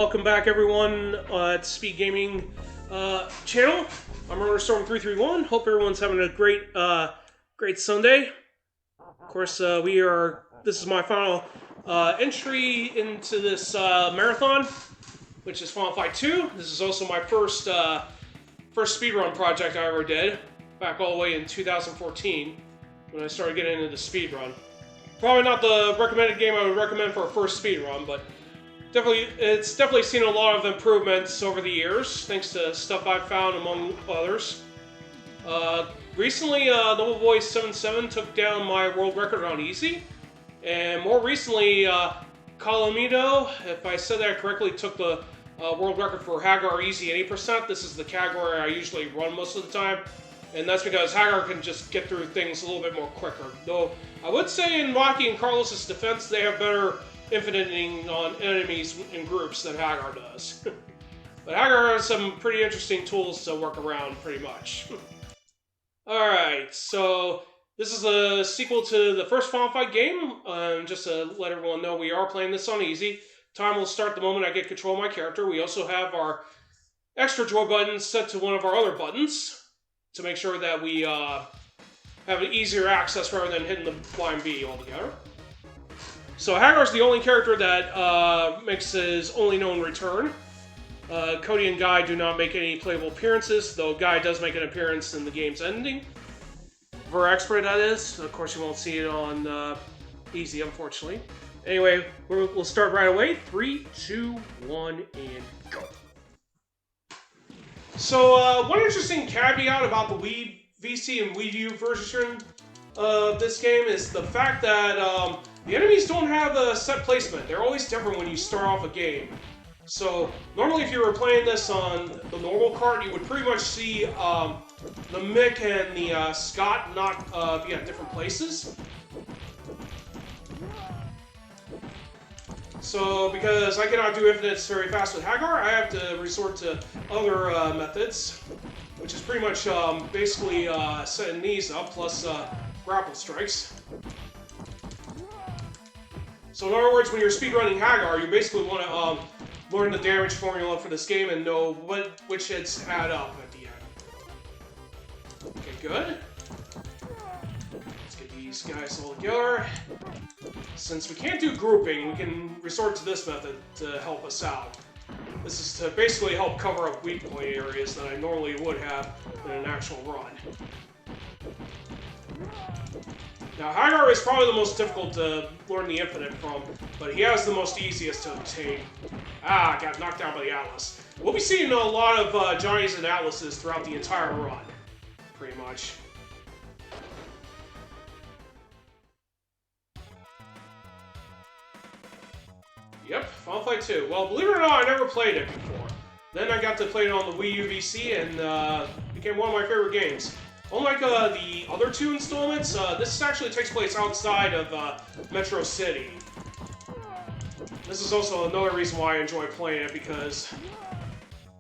Welcome back, everyone, at SpeedGaming channel. I'm Rotorstorm331. Hope everyone's having a great Sunday. Of course, this is my final entry into this marathon, which is Final Fight 2. This is also my first speedrun project I ever did, back all the way in 2014, when I started getting into the speedrun. Probably not the recommended game I would recommend for a first speedrun, but it's definitely seen a lot of improvements over the years, thanks to stuff I've found among others. Recently, Nobleboy77 took down my world record on easy, and more recently, Calamito, if I said that correctly, took the world record for Haggar easy at 8%. This is the category I usually run most of the time, and that's because Haggar can just get through things a little bit more quicker. Though I would say in Rocky and Carlos's defense, they have better infiniting on enemies in groups than Haggar does. But Haggar has some pretty interesting tools to work around, pretty much. Alright, so this is a sequel to the first Final Fight game. Just to let everyone know, we are playing this on easy. Time will start the moment I get control of my character. We also have our extra joy buttons set to one of our other buttons to make sure that we have an easier access rather than hitting the blind B altogether. So Haggar's the only character that makes his only known return. Cody and Guy do not make any playable appearances, though Guy does make an appearance in the game's ending. For expert, that is. Of course, you won't see it on easy, unfortunately. Anyway, we'll start right away. 3, 2, 1, and go. So, one interesting caveat about the Wii VC and Wii U version of this game is the fact that the enemies don't have a set placement. They're always different when you start off a game. So, normally if you were playing this on the normal cart, you would pretty much see the Mick and the Scott not be at different places. So, because I cannot do infinites very fast with Haggar, I have to resort to other methods, which is pretty much basically setting these up, plus grapple strikes. So in other words, when you're speedrunning Haggar, you basically want to learn the damage formula for this game and know which hits add up at the end. Okay, good. Let's get these guys all together. Since we can't do grouping, we can resort to this method to help us out. This is to basically help cover up weak point areas that I normally would have in an actual run. Now, Haggar is probably the most difficult to learn the infinite from, but he has the most easiest to obtain. Ah, got knocked down by the Atlas. We'll be seeing a lot of Johnnies and Atlases throughout the entire run, pretty much. Yep, Final Fight 2. Well, believe it or not, I never played it before. Then I got to play it on the Wii U VC, and became one of my favorite games. Unlike the other two installments, this actually takes place outside of Metro City. This is also another reason why I enjoy playing it, because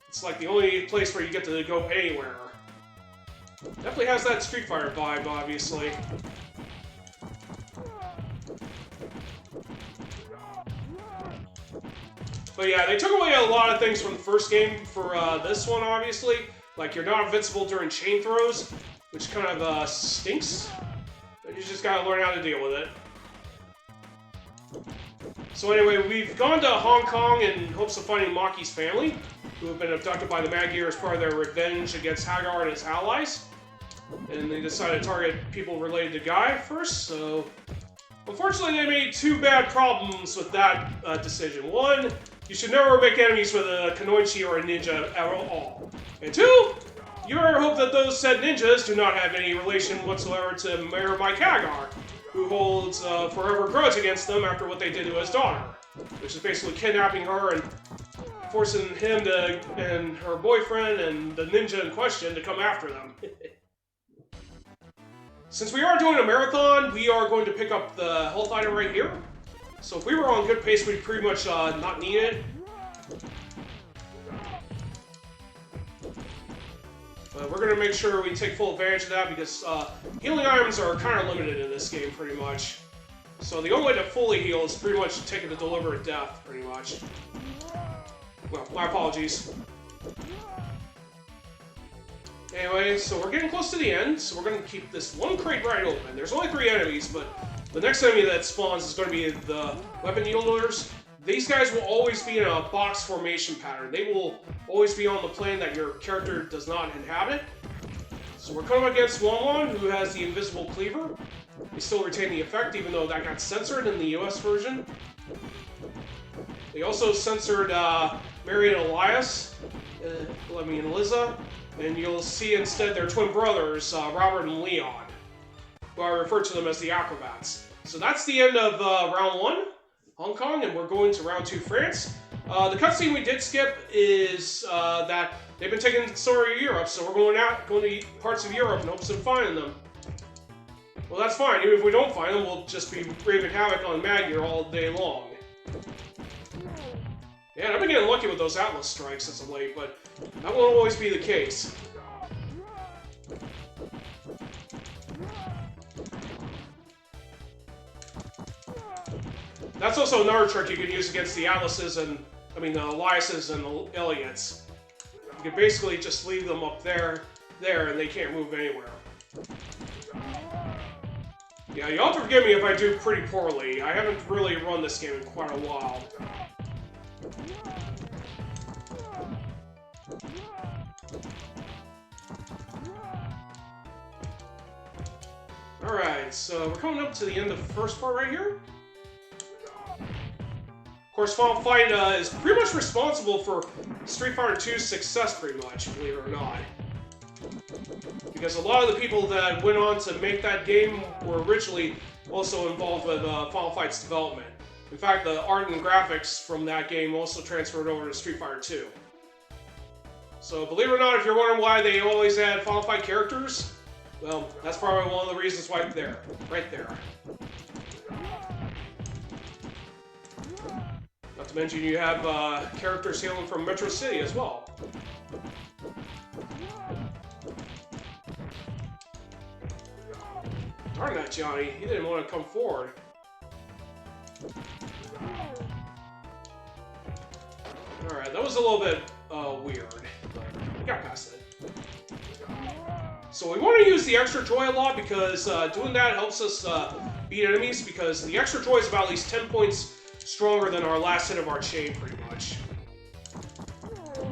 it's like the only place where you get to go anywhere. Definitely has that Street Fighter vibe, obviously. But yeah, they took away a lot of things from the first game for this one, obviously. Like, you're not invincible during chain throws, which kind of stinks. But you just gotta learn how to deal with it. So anyway, we've gone to Hong Kong in hopes of finding Maki's family, who have been abducted by the Magyar as part of their revenge against Haggar and his allies. And they decided to target people related to Guy first, so... Unfortunately, they made two bad problems with that decision. One, you should never make enemies with a Kunoichi or a ninja at all. And two, you better hope that those said ninjas do not have any relation whatsoever to Mayor Mike Haggar, who holds a forever grudge against them after what they did to his daughter, which is basically kidnapping her and forcing him and her boyfriend and the ninja in question to come after them. Since we are doing a marathon, we are going to pick up the health item right here. So if we were on good pace, we'd pretty much not need it. But we're going to make sure we take full advantage of that, because healing items are kind of limited in this game, pretty much. So the only way to fully heal is pretty much taking a deliberate death, pretty much. Well, my apologies. Anyway, so we're getting close to the end, so we're going to keep this one crate right open. There's only 3 enemies, but the next enemy that spawns is going to be the weapon wielders. These guys will always be in a box formation pattern. They will always be on the plane that your character does not inhabit. So we're coming up against Wong, who has the invisible cleaver. They still retain the effect, even though that got censored in the US version. They also censored Mary and Elias, and Liza, and you'll see instead their twin brothers, Robert and Leon, who I refer to them as the Acrobats. So that's the end of round 1, Hong Kong, and we're going to round 2, France. The cutscene we did skip is that they've been taking the story of Europe, so we're going to parts of Europe in hopes of finding them. Well, that's fine. Even if we don't find them, we'll just be raving havoc on Haggar all day long. Yeah, I've been getting lucky with those Atlas strikes as of late, but that won't always be the case. That's also another trick you can use against the Atlases and, the Eliases and the Elliots. You can basically just leave them up there, and they can't move anywhere. Yeah, you'll have to forgive me if I do pretty poorly. I haven't really run this game in quite a while. Alright, so we're coming up to the end of the first part right here. Of course, Final Fight is pretty much responsible for Street Fighter 2's success, pretty much, believe it or not. Because a lot of the people that went on to make that game were originally also involved with Final Fight's development. In fact, the art and graphics from that game also transferred over to Street Fighter 2. So, believe it or not, if you're wondering why they always had Final Fight characters, well, that's probably one of the reasons why they're right there. Not to mention you have characters hailing from Metro City as well. Darn that, Johnny. He didn't want to come forward. Alright, that was a little bit weird, but we got past it. So we want to use the extra joy a lot because doing that helps us beat enemies, because the extra joy is about at least 10 points stronger than our last hit of our chain, pretty much.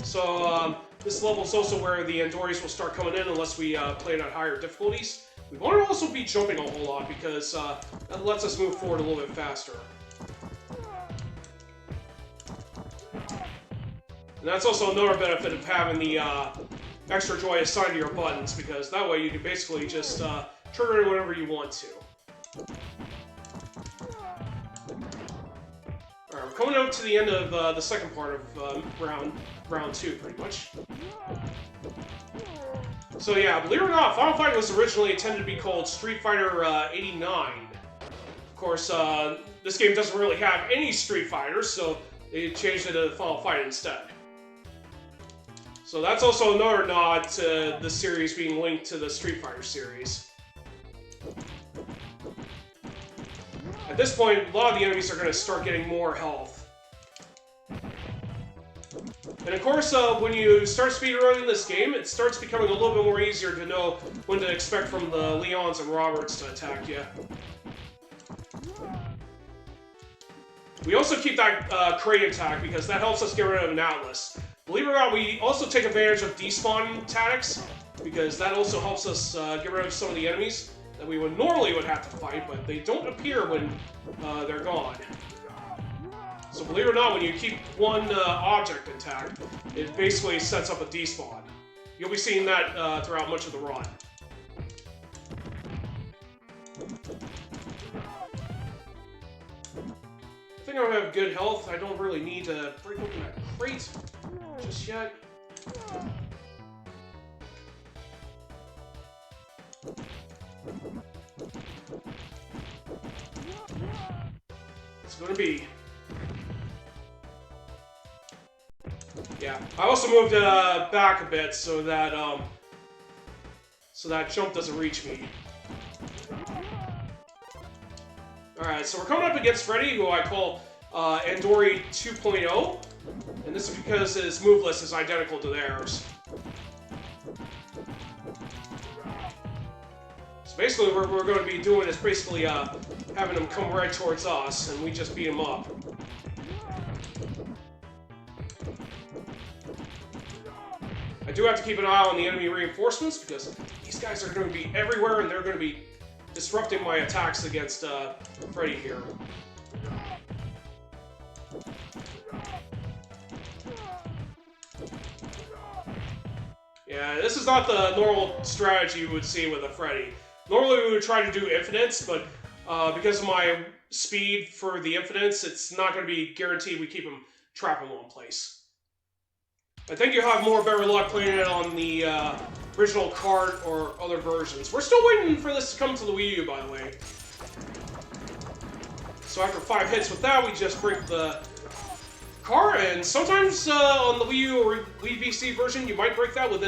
So this level is also where the Andoris will start coming in unless we play it at higher difficulties. We want to also be jumping a whole lot because that lets us move forward a little bit faster. And that's also another benefit of having the extra joy assigned to your buttons, because that way you can basically just trigger it whenever you want to. Alright, we're coming up to the end of the second part of round 2, pretty much. So yeah, believe it or not, Final Fight was originally intended to be called Street Fighter 89. Of course, this game doesn't really have any Street Fighters, so they changed it to Final Fight instead. So that's also another nod to the series being linked to the Street Fighter series. At this point, a lot of the enemies are going to start getting more health. And of course, when you start speedrunning this game, it starts becoming a little bit more easier to know when to expect from the Leons and Roberts to attack you. We also keep that crate attack because that helps us get rid of an Atlas. Believe it or not, we also take advantage of despawn tactics, because that also helps us get rid of some of the enemies that we would normally have to fight, but they don't appear when they're gone. So believe it or not, when you keep one object intact, it basically sets up a despawn. You'll be seeing that throughout much of the run. I think I have good health. I don't really need to break open that crate just yet. It's gonna be. Yeah, I also moved back a bit so that jump doesn't reach me. Alright, so we're coming up against Freddy, who I call Andori 2.0. And this is because his move list is identical to theirs. So basically what we're going to be doing is basically having him come right towards us, and we just beat him up. I do have to keep an eye on the enemy reinforcements, because these guys are going to be everywhere, and they're going to be disrupting my attacks against Freddy here. Yeah, this is not the normal strategy you would see with a Freddy. Normally we would try to do infinites, but because of my speed for the infinites, it's not going to be guaranteed we keep him trapped in one place. I think you'll have better luck playing it on the original cart or other versions. We're still waiting for this to come to the Wii U, by the way. So after 5 hits with that, we just break the car, and sometimes on the Wii U or Wii VC version, you might break that with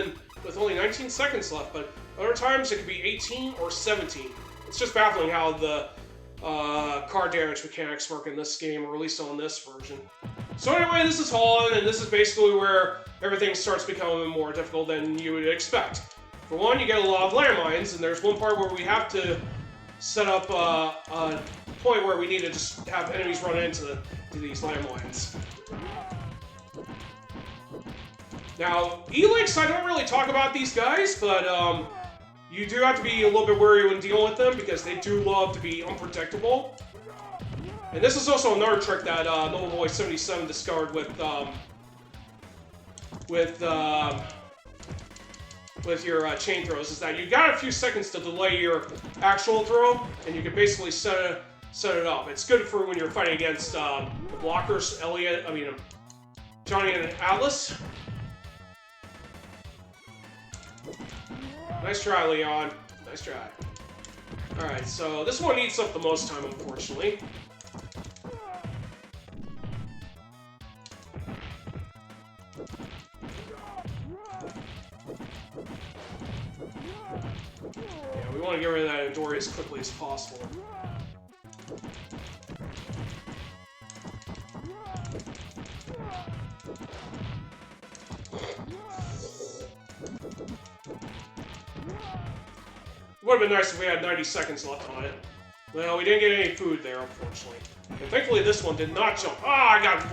only 19 seconds left, but other times it could be 18 or 17. It's just baffling how the car damage mechanics work in this game, or at least on this version. So anyway, this is Holland, and this is basically where everything starts becoming more difficult than you would expect. For one, you get a lot of landmines, and there's one part where we have to set up a point where we need to just have enemies run into these landmines. Now, E-Links, I don't really talk about these guys, but you do have to be a little bit wary when dealing with them, because they do love to be unpredictable. And this is also another trick that Nobleboy77 discovered with your chain throws, is that you got a few seconds to delay your actual throw, and you can basically set it up. It's good for when you're fighting against the blockers, Johnny and Atlas. Nice try, Leon. Nice try. Alright, so this one eats up the most time, unfortunately. Yeah, we want to get rid of that Endori as quickly as possible. It would have been nice if we had 90 seconds left on it. Well, we didn't get any food there, unfortunately. And thankfully this one did not jump. Ah, I got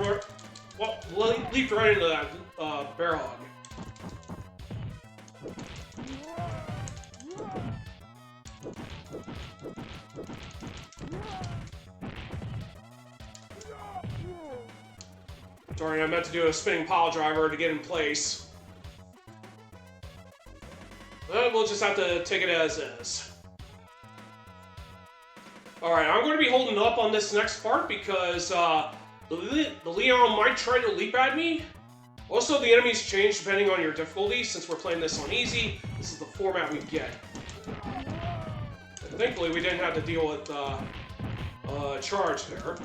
leaped right into that bear hog. Sorry, I meant to do a spinning pile driver to get in place. But we'll just have to take it as is. Alright, I'm going to be holding up on this next part because the Leon might try to leap at me. Also, the enemies change depending on your difficulty. Since we're playing this on easy, this is the format we get. And thankfully, we didn't have to deal with charge there.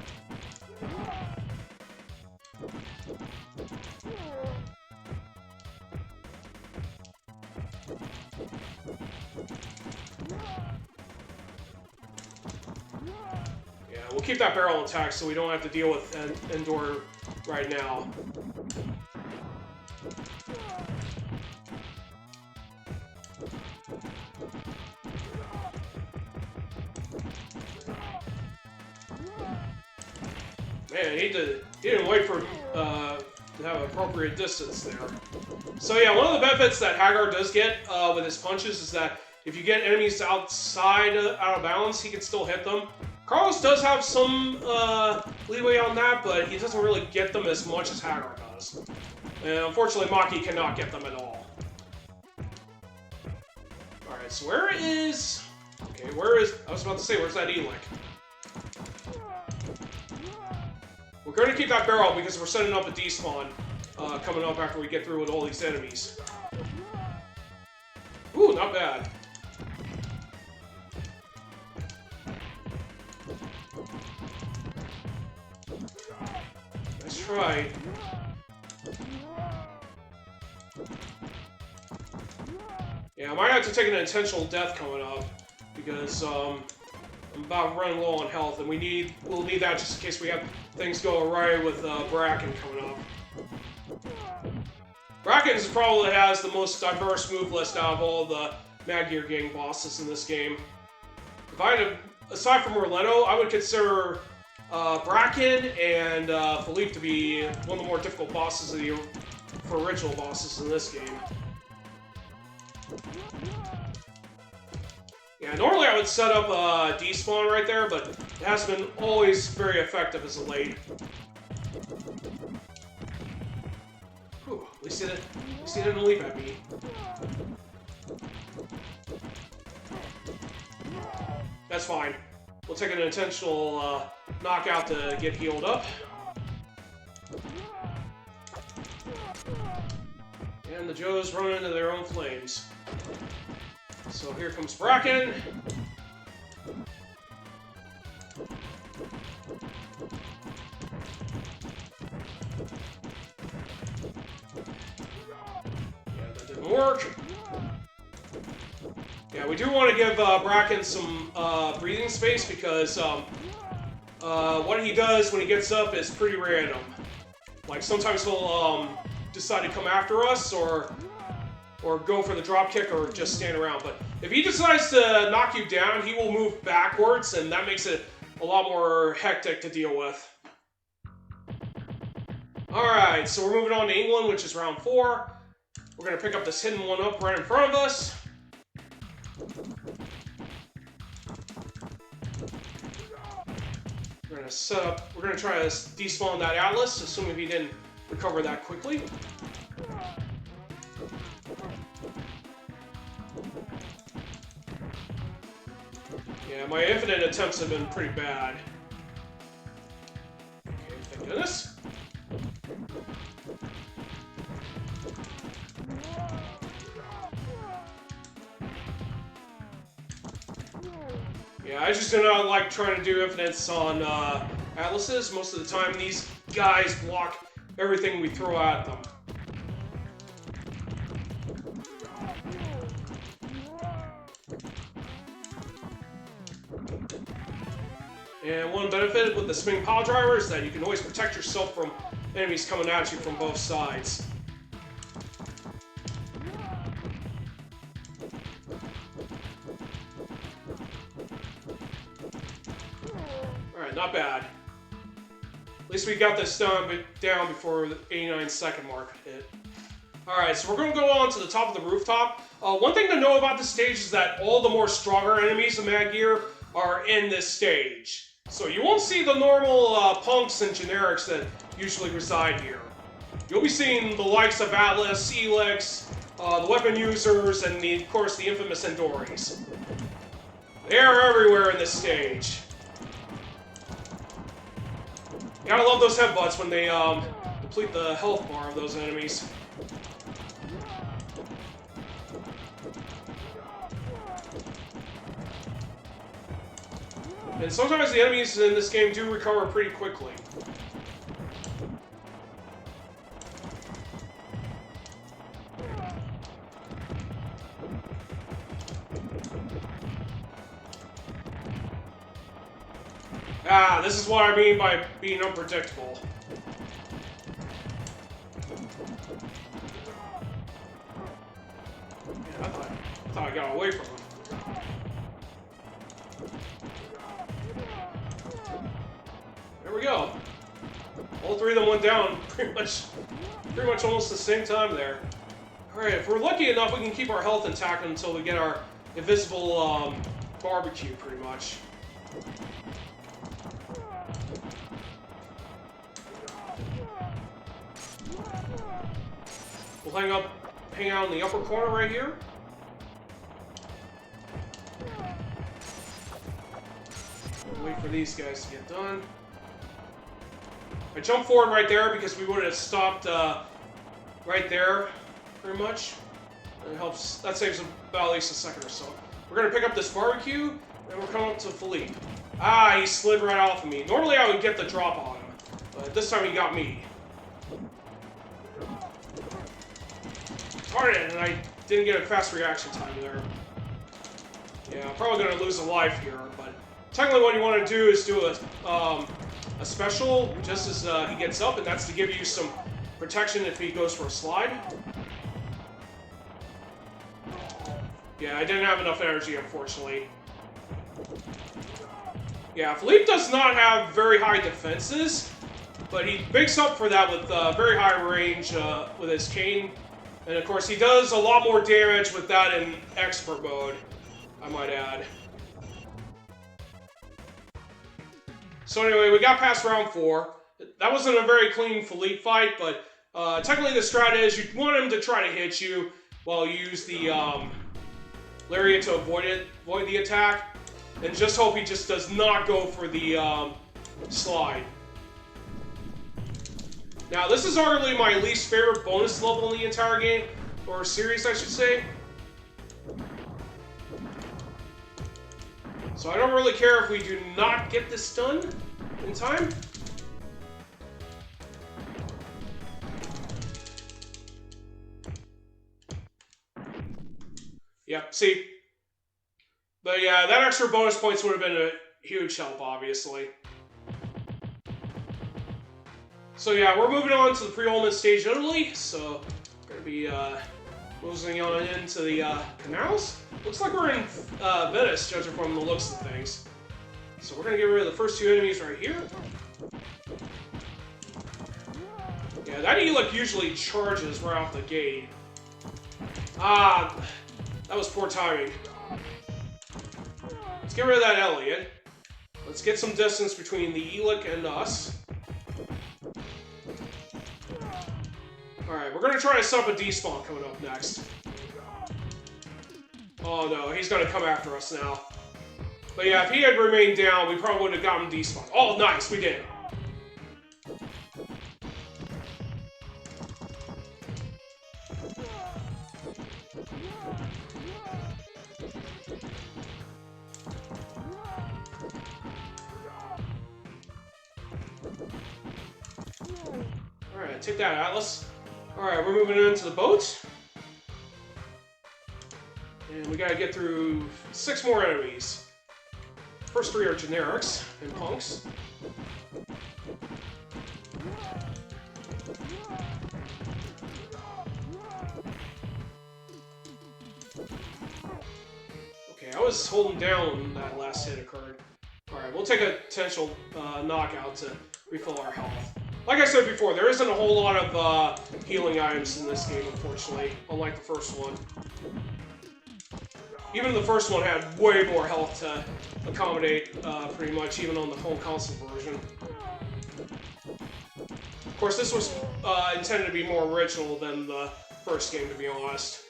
Yeah, we'll keep that barrel intact so we don't have to deal with Endor right now. Man, he didn't wait for to have appropriate distance there. So yeah, one of the benefits that Haggar does get with his punches is that if you get enemies out of balance, he can still hit them. Carlos does have some leeway on that, but he doesn't really get them as much as Haggar does. And unfortunately, Maki cannot get them at all. Alright, so where is... Okay, I was about to say, where's that E-Link? We're going to keep that barrel because we're setting up a despawn coming up after we get through with all these enemies. Ooh, not bad. Nice try. Yeah, I might have to take an intentional death coming up because I'm about running low on health, and we'll need that just in case we have things go awry with Bracken coming up. Brackens probably has the most diverse move list out of all the Mad Gear Gang bosses in this game. If I had to, aside from Orlando, I would consider Bracken and Philippe to be one of the more difficult bosses for original bosses in this game. Yeah, normally I would set up a despawn right there, but it hasn't been always very effective as of late. Whew, at least he didn't leap at me. That's fine. We'll take an intentional knockout to get healed up. And the Joes run into their own flames. So here comes Bracken. Yeah, that didn't work. Yeah, we do want to give Bracken some breathing space because what he does when he gets up is pretty random. Like sometimes he'll decide to come after us or go for the drop kick or just stand around. But if he decides to knock you down, he will move backwards, and that makes it a lot more hectic to deal with. Alright, so we're moving on to England, which is round 4. We're going to pick up this hidden one up right in front of us. We're going to set up, we're going to try to despawn that Atlas, assuming he didn't recover that quickly. Yeah, my infinite attempts have been pretty bad. Okay, thank goodness. Yeah, I just do not like trying to do infinites on Atlases. Most of the time, these guys block everything we throw at them. And one benefit with the spinning pile driver is that you can always protect yourself from enemies coming at you from both sides. Alright, not bad. At least we got this down before the 89-second mark hit. Alright, so we're going to go on to the top of the rooftop. One thing to know about this stage is that all the more stronger enemies of Mad Gear are in this stage. So you won't see the normal punks and generics that usually reside here. You'll be seeing the likes of Atlas, Elix, the weapon users, and of course the infamous Endoris. They are everywhere in this stage. You gotta love those headbutts when they deplete the health bar of those enemies. And sometimes the enemies in this game do recover pretty quickly. Ah, this is what I mean by being unpredictable. Yeah, I thought I got away from him. There we go. All three of them went down pretty much almost the same time there. Alright, if we're lucky enough, we can keep our health intact until we get our invisible barbecue, pretty much. We'll hang out in the upper corner right here. Wait for these guys to get done. I jumped forward right there because we would have stopped right there, pretty much. It helps. That saves about at least a second or so. We're gonna pick up this barbecue, and we're coming up to Philippe. Ah, he slid right off of me. Normally I would get the drop on him, but this time he got me. Darn it, and I didn't get a fast reaction time there. Yeah, I'm probably gonna lose a life here, but technically what you want to do is do a special just as he gets up, and that's to give you some protection if he goes for a slide. Yeah, I didn't have enough energy, unfortunately. Yeah, Philippe does not have very high defenses, but he makes up for that with very high range with his cane. And of course, he does a lot more damage with that in expert mode, I might add. So anyway, we got past round 4. That wasn't a very clean Philippe fight, but technically the strat is you want him to try to hit you while you use the lariat to avoid the attack, and just hope he just does not go for the slide. Now, this is arguably my least favorite bonus level in the entire game, or series, I should say. So I don't really care if we do not get this done in time. Yep, see? But yeah, that extra bonus points would have been a huge help, obviously. So yeah, we're moving on to the pre-ultimate stage in Italy, so we're going to be moving on into the canals. Looks like we're in Venice, judging from the looks of things. So we're going to get rid of the first 2 enemies right here. Yeah, that Elec usually charges right off the gate. Ah, that was poor timing. Let's get rid of that Elliot. Let's get some distance between the Elec and us. Alright, we're going to try to set up a despawn coming up next. Oh no, he's going to come after us now. But yeah, if he had remained down, we probably would have gotten despawned. Oh, nice, we did. Alright, take that, Atlas. Alright, we're moving into the boat. And we gotta get through 6 more enemies. First 3 are generics and punks. Okay, I was holding down when that last hit occurred. Alright, we'll take a potential knockout to refill our health. Like I said before, there isn't a whole lot of healing items in this game, unfortunately, unlike the first one. Even the first one had way more health to accommodate, pretty much, even on the home console version. Of course, this was intended to be more original than the first game, to be honest.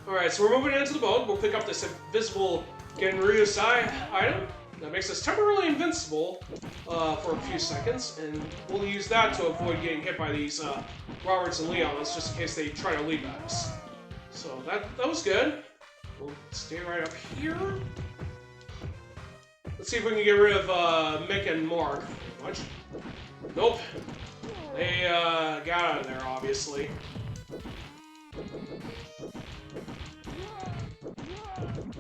Alright, so we're moving into the boat. We'll pick up this invisible Genryusai item. That makes us temporarily invincible for a few seconds, and we'll use that to avoid getting hit by these Roberts and Leons, just in case they try to leap at us. So that was good. We'll stay right up here. Let's see if we can get rid of Mick and Mark, pretty much. Nope. They got out of there, obviously.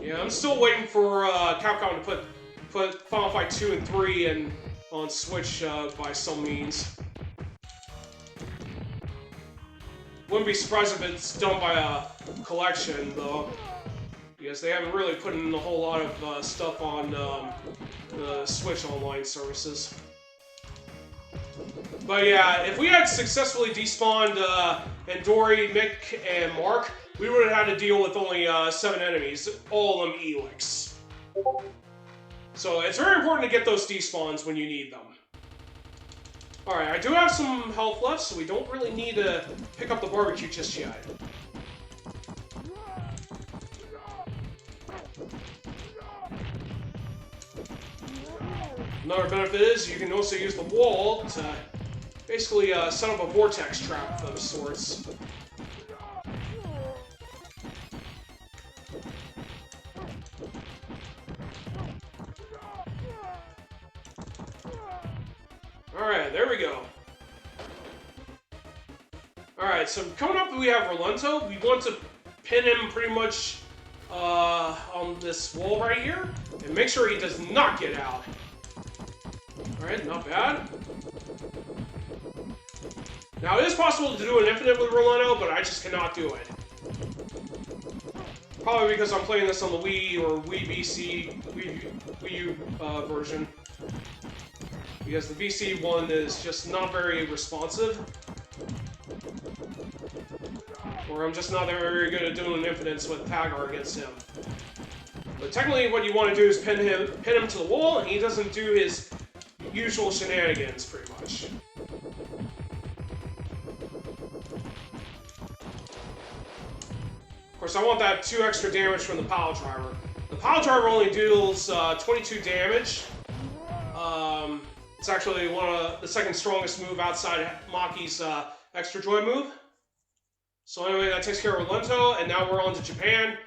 Yeah, I'm still waiting for Capcom to put Final Fight 2 and 3 on Switch by some means. Wouldn't be surprised if it's done by a collection, though, because they haven't really put in a whole lot of stuff on the Switch online services. But yeah, if we had successfully despawned Endori, Mick, and Mark, we would have had to deal with only 7 enemies, all of them Elix. So it's very important to get those despawns when you need them. Alright, I do have some health left, so we don't really need to pick up the barbecue just yet. Another benefit is you can also use the wall to basically set up a vortex trap of sorts. Alright, there we go. Alright, so coming up we have Rolento. We want to pin him pretty much on this wall right here, and make sure he does not get out. Alright, not bad. Now, it is possible to do an infinite with Rolento, but I just cannot do it. Probably because I'm playing this on the Wii or Wii U version. Because the VC one is just not very responsive. Or I'm just not very good at doing infinites with Haggar against him. But technically what you want to do is pin him to the wall, and he doesn't do his usual shenanigans, pretty much. Of course, I want that 2 extra damage from the pile driver. The pile driver only deals 22 damage. It's actually one of the second strongest move outside Maki's extra joy move. So anyway, that takes care of Rolento, and now we're on to Japan,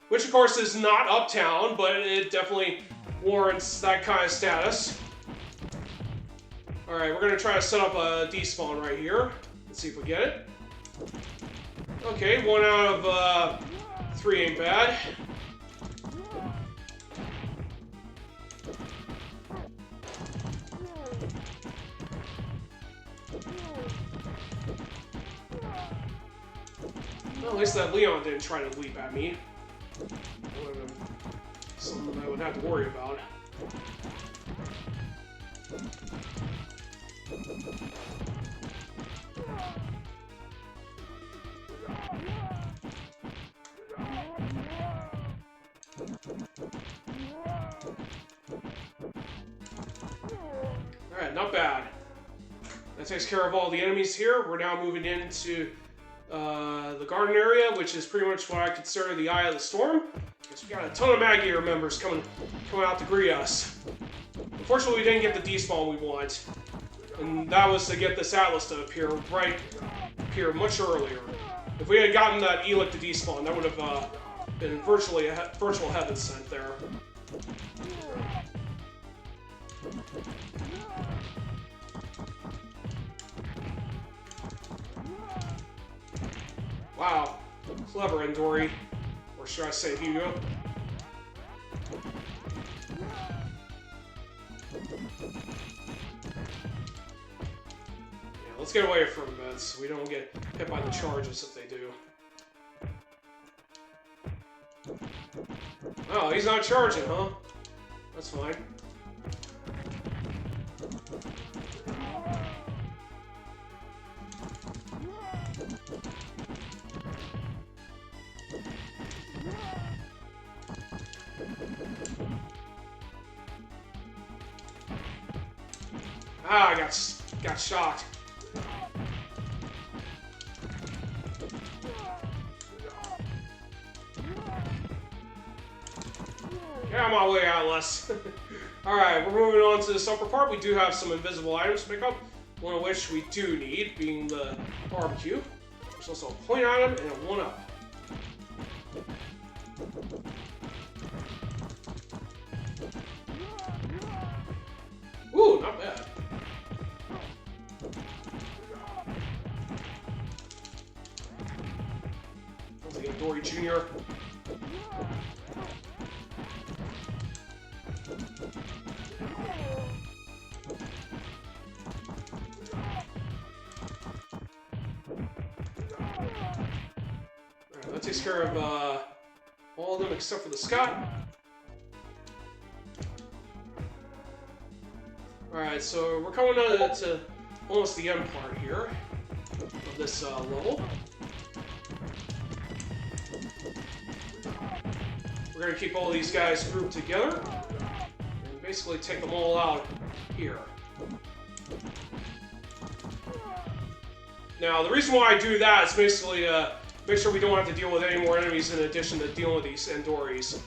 which of course is not Uptown, but it definitely warrants that kind of status. Alright, we're going to try to set up a despawn right here. Let's see if we get it. Okay, 1 out of 3 ain't bad. Well, at least that Leon didn't try to leap at me. That would have been something I would have to worry about. Alright, not bad. That takes care of all the enemies here. We're now moving into the garden area, which is pretty much what I consider the Eye of the Storm. Because we got a ton of Maggier members coming out to greet us. Unfortunately, we didn't get the despawn we want. And that was to get this Atlas to appear much earlier. If we had gotten that Elic to despawn, that would have been virtually a virtual heaven sent there. Wow, clever Endori, or should I say Hugo? Yeah, let's get away from them so we don't get hit by the charges if they do. Oh, he's not charging, huh? That's fine. Ah, I got shocked. Get out of my way, Atlas. Alright, we're moving on to this upper part. We do have some invisible items to pick up, one of which we do need, being the barbecue. There's also a point item and a 1-up. Ooh, not bad. Sounds like a Dory Jr. Alright, that takes care of all of them except for the Scott. Alright, so we're coming to almost the end part here of this level. We're going to keep all these guys grouped together and basically take them all out here. Now, the reason why I do that is basically make sure we don't have to deal with any more enemies in addition to dealing with these Endoris.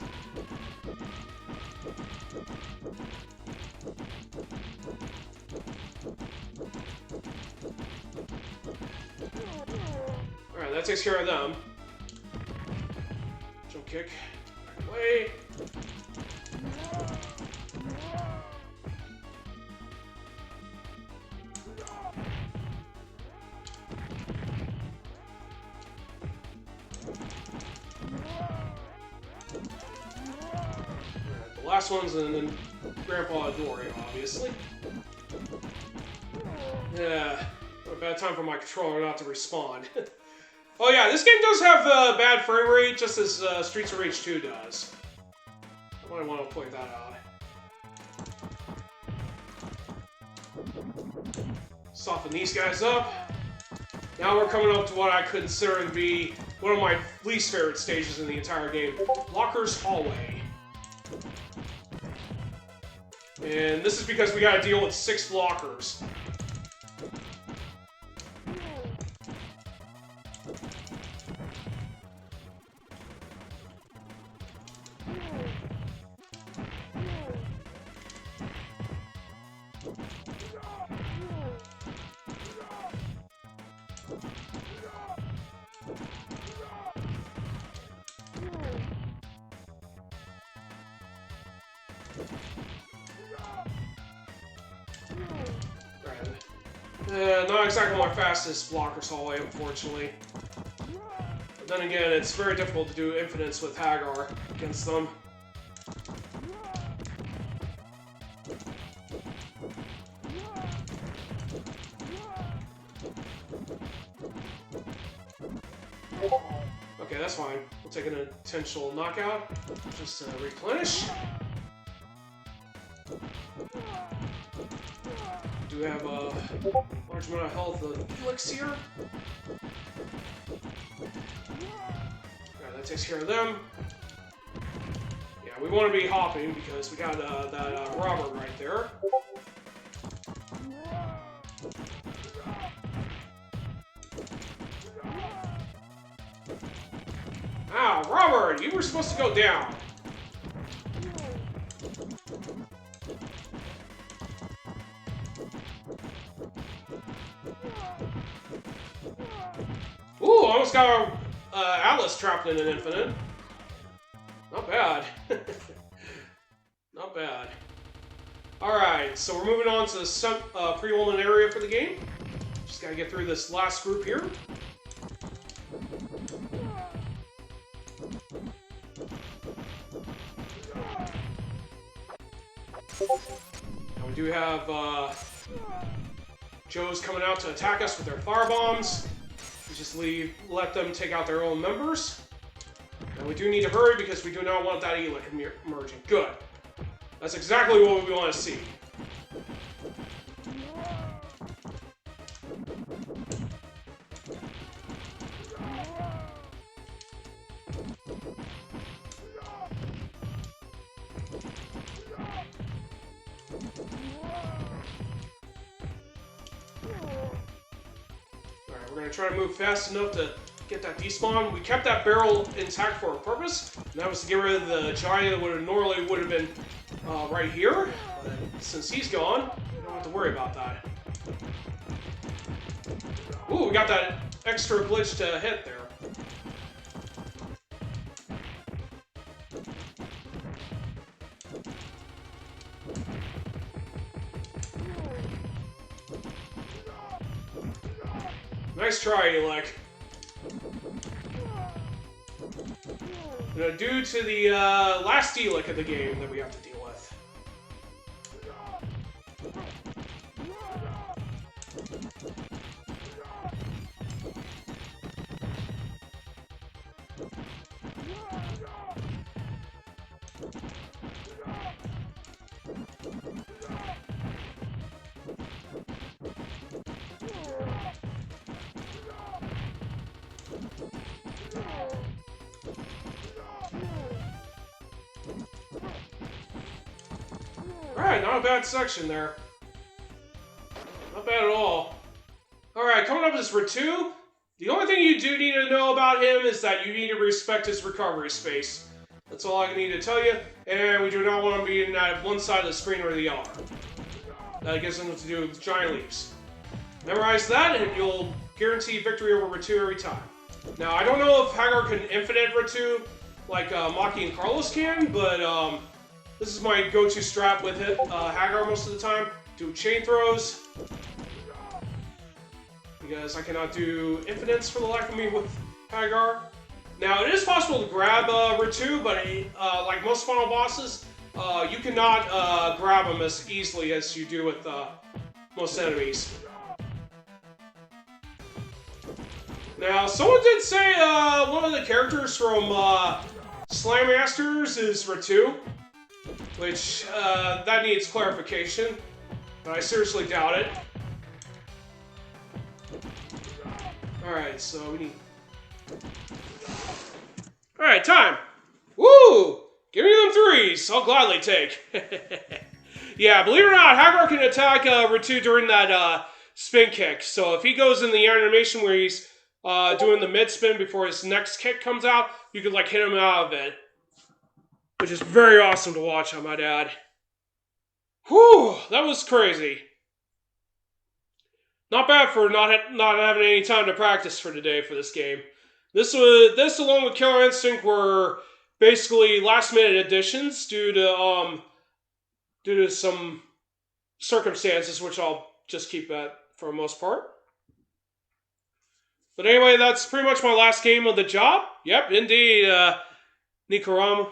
Alright, that takes care of them. Jump kick. Back away. Alright, the last one's and then Grandpa Dory, obviously. Yeah. A bad time for my controller not to respond. Oh yeah, this game does have bad frame rate, just as Streets of Rage 2 does. I might want to point that out. Soften these guys up. Now we're coming up to what I consider to be one of my least favorite stages in the entire game, Blocker's Hallway. And this is because we gotta deal with 6 blockers. Not exactly my fastest Blocker's Hallway, unfortunately. But then again, it's very difficult to do infinites with Haggar against them. Okay, that's fine. We'll take an intentional knockout. Just to replenish. Do we have a large amount of health elixir? Alright, that takes care of them. Yeah, we want to be hopping because we got that Robert right there. Ow, Robert! You were supposed to go down! Ooh, almost got Atlas trapped in an infinite. Not bad. Not bad. Alright, so we're moving on to the pre-Ultimate area for the game. Just gotta get through this last group here. Now we do have Joe's coming out to attack us with their firebombs. We just let them take out their own members. And we do need to hurry because we do not want that Elec emerging. Good. That's exactly what we want to see. We're going to try to move fast enough to get that despawn. We kept that barrel intact for a purpose, and that was to get rid of the giant that normally would have been right here. But since he's gone, we don't have to worry about that. Ooh, we got that extra glitch to hit there. Nice try, Elec. Due to the last Elec of the game that we have to deal with. Alright, not a bad section there. Not bad at all. Alright, coming up is Ratu. The only thing you do need to know about him is that you need to respect his recovery space. That's all I need to tell you. And we do not want to be in that one side of the screen or the other. That gives him to do giant leaps. Memorize that and you'll guarantee victory over Ratu every time. Now, I don't know if Haggar can infinite Ratu like Maki and Carlos can, but this is my go-to strat with Haggar most of the time. Do chain throws. Because I cannot do infinites for the life of me with Haggar. Now, it is possible to grab Ratu, but like most final bosses, you cannot grab him as easily as you do with most enemies. Now, someone did say one of the characters from Slam Masters is Ratu, which that needs clarification, but I seriously doubt it. Alright, so we need... Alright, time! Woo! Give me them threes! I'll gladly take. Yeah, believe it or not, Haggar can attack Ratu during that spin kick. So if he goes in the animation where he's doing the mid spin before his next kick comes out, you could like hit him out of it. Which is very awesome to watch, I might add. Whew, that was crazy. Not bad for not having any time to practice for today for this game. This along with Killer Instinct were basically last minute additions due to some circumstances, which I'll just keep that for the most part. But anyway, that's pretty much my last game of the job. Yep, indeed. Nikuro,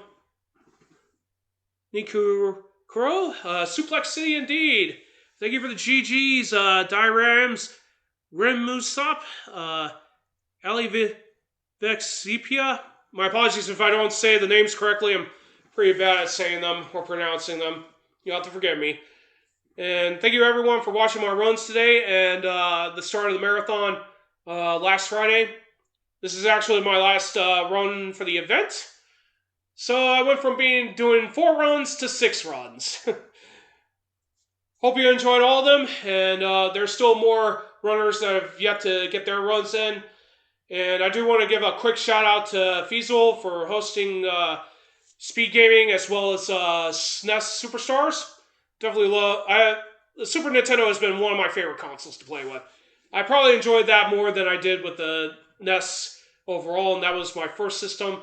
Suplex City indeed. Thank you for the GGs, Dirams, Remusop, Ali Vexipia. My apologies if I don't say the names correctly. I'm pretty bad at saying them or pronouncing them. You'll have to forgive me. And thank you everyone for watching my runs today and the start of the marathon last Friday. This is actually my last run for the event. So I went from doing 4 runs to 6 runs. Hope you enjoyed all of them, and there's still more runners that have yet to get their runs in. And I do want to give a quick shout out to Feasible for hosting SpeedGaming as well as SNES Super Stars. Definitely love. The Super Nintendo has been one of my favorite consoles to play with. I probably enjoyed that more than I did with the NES overall, and that was my first system.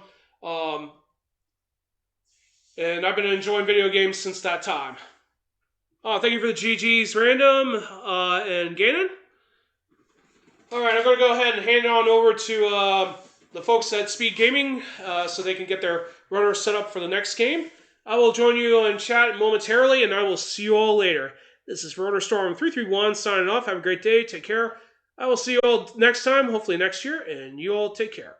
And I've been enjoying video games since that time. Thank you for the GGs, Random and Ganon. Alright, I'm going to go ahead and hand it on over to the folks at SpeedGaming so they can get their runners set up for the next game. I will join you in chat momentarily, and I will see you all later. This is Rotorstorm331 signing off. Have a great day. Take care. I will see you all next time, hopefully next year, and you all take care.